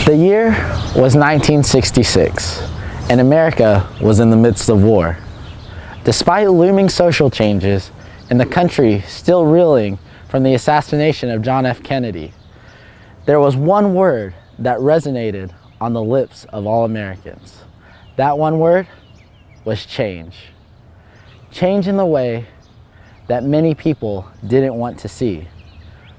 The year was 1966, and America was in the midst of war. Despite looming social changes and the country still reeling from the assassination of John F. Kennedy, there was one word that resonated on the lips of all Americans. That one word was change. Change in the way that many people didn't want to see,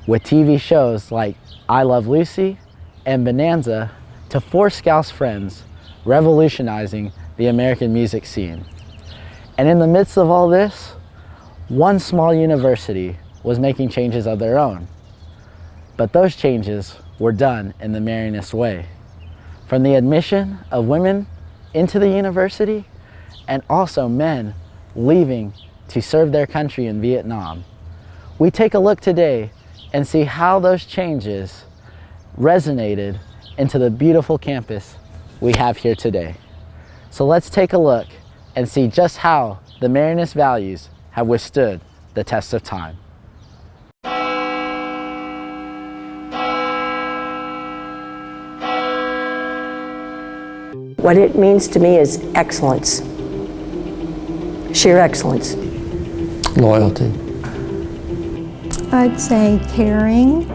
with TV shows like I Love Lucy and Bonanza to force Scouse friends, revolutionizing the American music scene. And in the midst of all this, one small university was making changes of their own. But those changes were done in the Marianist way. From the admission of women into the university, and also men leaving to serve their country in Vietnam. We take a look today and see how those changes resonated into the beautiful campus we have here today. So let's take a look and see just how the Marianist values have withstood the test of time. What it means to me is excellence, sheer excellence. Loyalty. I'd say caring.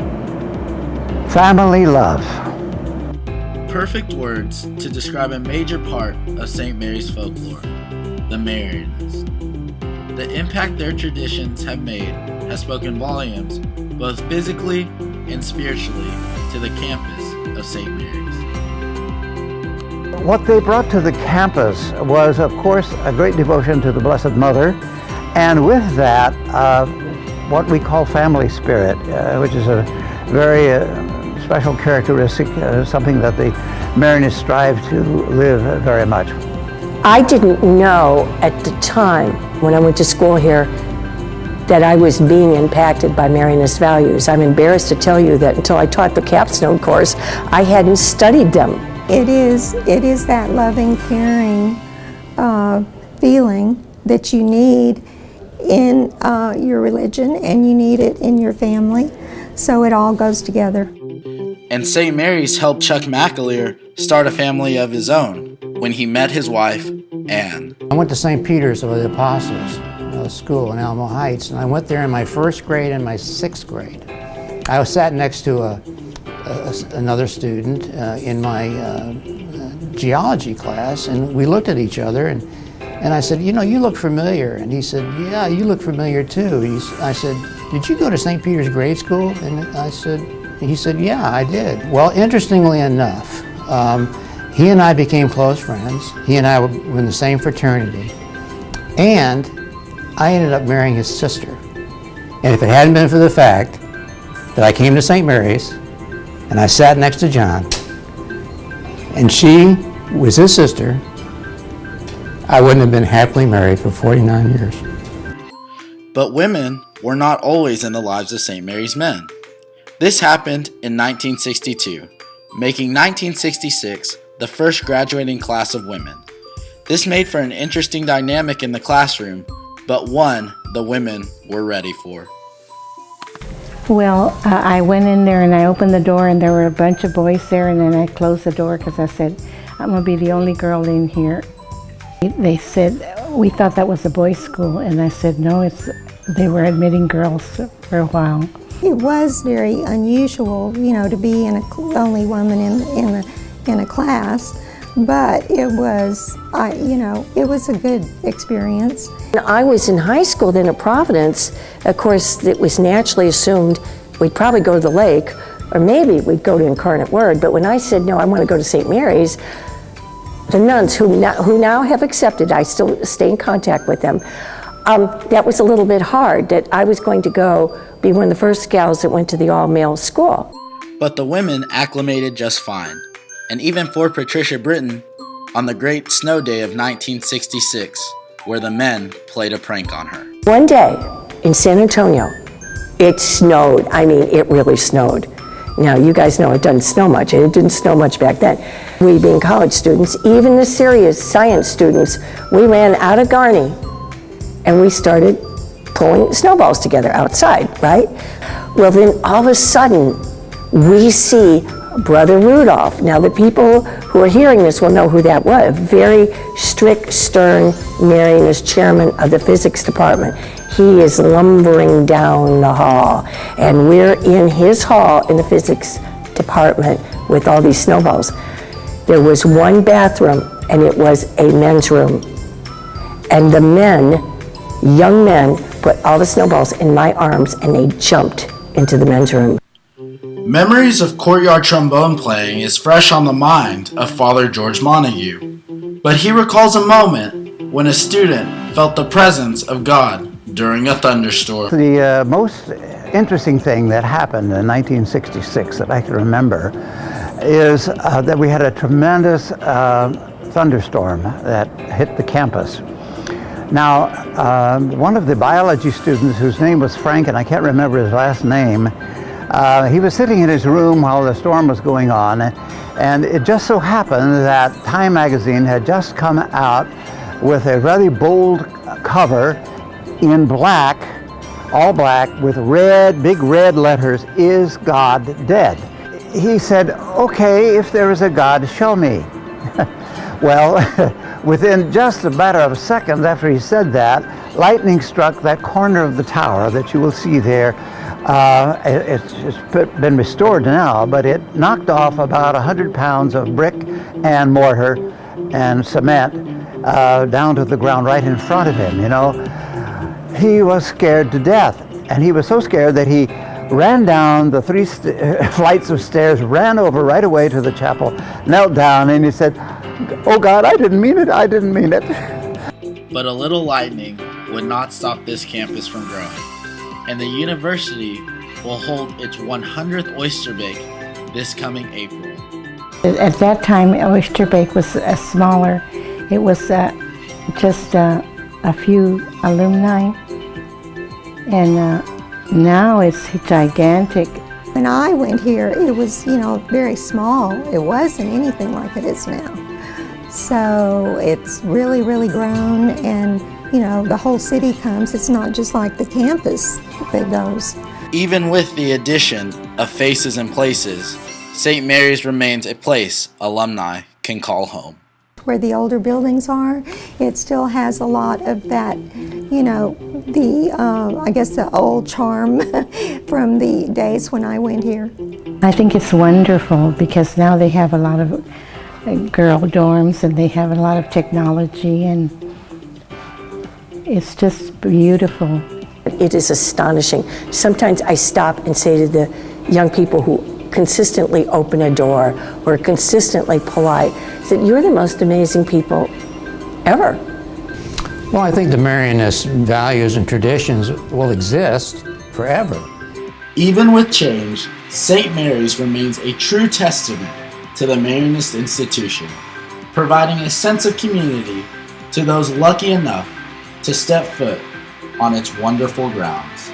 Family love. Perfect words to describe a major part of St. Mary's folklore, the Marianists. The impact their traditions have made has spoken volumes, both physically and spiritually, to the campus of St. Mary's. What they brought to the campus was, of course, a great devotion to the Blessed Mother, and with that, what we call family spirit, which is a very special characteristic, something that the Marianists strive to live very much. I didn't know at the time when I went to school here that I was being impacted by Marianist values. I'm embarrassed to tell you that until I taught the capstone course, I hadn't studied them. It is that loving, caring feeling that you need in your religion, and you need it in your family, so it all goes together. And St. Mary's helped Chuck McAleer start a family of his own when he met his wife, Anne. I went to St. Peter's of the Apostles school in Alamo Heights, and I went there in my first grade and my sixth grade. I sat next to another student in my geology class, and we looked at each other, and I said, you know, you look familiar. And he said, yeah, you look familiar too. I said, did you go to St. Peter's grade school? And he said, yeah, I did. Well, interestingly enough, he and I became close friends. He and I were in the same fraternity. And I ended up marrying his sister. And if it hadn't been for the fact that I came to St. Mary's and I sat next to John, and she was his sister, I wouldn't have been happily married for 49 years. But women were not always in the lives of St. Mary's men. This happened in 1962, making 1966 the first graduating class of women. This made for an interesting dynamic in the classroom, but one the women were ready for. Well, I went in there and I opened the door and there were a bunch of boys there, and then I closed the door because I said, I'm going to be the only girl in here. They said, we thought that was a boys' school, and I said, no, they were admitting girls for a while. It was very unusual, you know, to be only woman in a class, but it was, it was a good experience. I was in high school then at Providence. Of course, it was naturally assumed we'd probably go to the lake, or maybe we'd go to Incarnate Word. But when I said, no, I want to go to St. Mary's, the nuns who now have accepted, I still stay in contact with them, that was a little bit hard, that I was going to be one of the first gals that went to the all-male school. But the women acclimated just fine. And even for Patricia Britton, on the great snow day of 1966, where the men played a prank on her. One day in San Antonio, it snowed. I mean, it really snowed. Now, you guys know it doesn't snow much, and it didn't snow much back then. We being college students, even the serious science students, we ran out of Garney, and we started pulling snowballs together outside, right? Well, then all of a sudden, we see Brother Rudolph. Now the people who are hearing this will know who that was. Very strict, stern Marianist chairman of the physics department. He is lumbering down the hall, and we're in his hall in the physics department with all these snowballs. There was one bathroom, and it was a men's room. And the men, young men, put all the snowballs in my arms, and they jumped into the men's room. Memories of courtyard trombone playing is fresh on the mind of Father George Montague, but he recalls a moment when a student felt the presence of God during a thunderstorm. The most interesting thing that happened in 1966 that I can remember is that we had a tremendous thunderstorm that hit the campus. Now, one of the biology students, whose name was Frank, and I can't remember his last name, he was sitting in his room while the storm was going on, and it just so happened that Time magazine had just come out with a rather bold cover in black, all black, with red, big red letters, "Is God Dead?" He said, "Okay, if there is a God, show me." Well, within just a matter of seconds after he said that, lightning struck that corner of the tower that you will see there. It's been restored now, but it knocked off about 100 pounds of brick and mortar and cement down to the ground right in front of him, you know. He was scared to death, and he was so scared that he ran down the three flights of stairs, ran over right away to the chapel, knelt down, and he said, "Oh God, I didn't mean it, I didn't mean it." But a little lightning would not stop this campus from growing, and the university will hold its 100th Oyster Bake this coming April. At that time, Oyster Bake was smaller. It was just a few alumni, and now it's gigantic. When I went here, it was, very small. It wasn't anything like it is now. So it's really, really grown, and, the whole city comes. It's not just like the campus that goes. Even with the addition of faces and places, St. Mary's remains a place alumni can call home. Where the older buildings are, it still has a lot of that, I guess the old charm from the days when I went here. I think it's wonderful because now they have a lot of girl dorms, and they have a lot of technology, and it's just beautiful. It is astonishing. Sometimes I stop and say to the young people who consistently open a door or consistently polite, that you're the most amazing people ever. Well, I think the Marianist values and traditions will exist forever. Even with change, St. Mary's remains a true testament to the Marianist institution, providing a sense of community to those lucky enough to step foot on its wonderful grounds.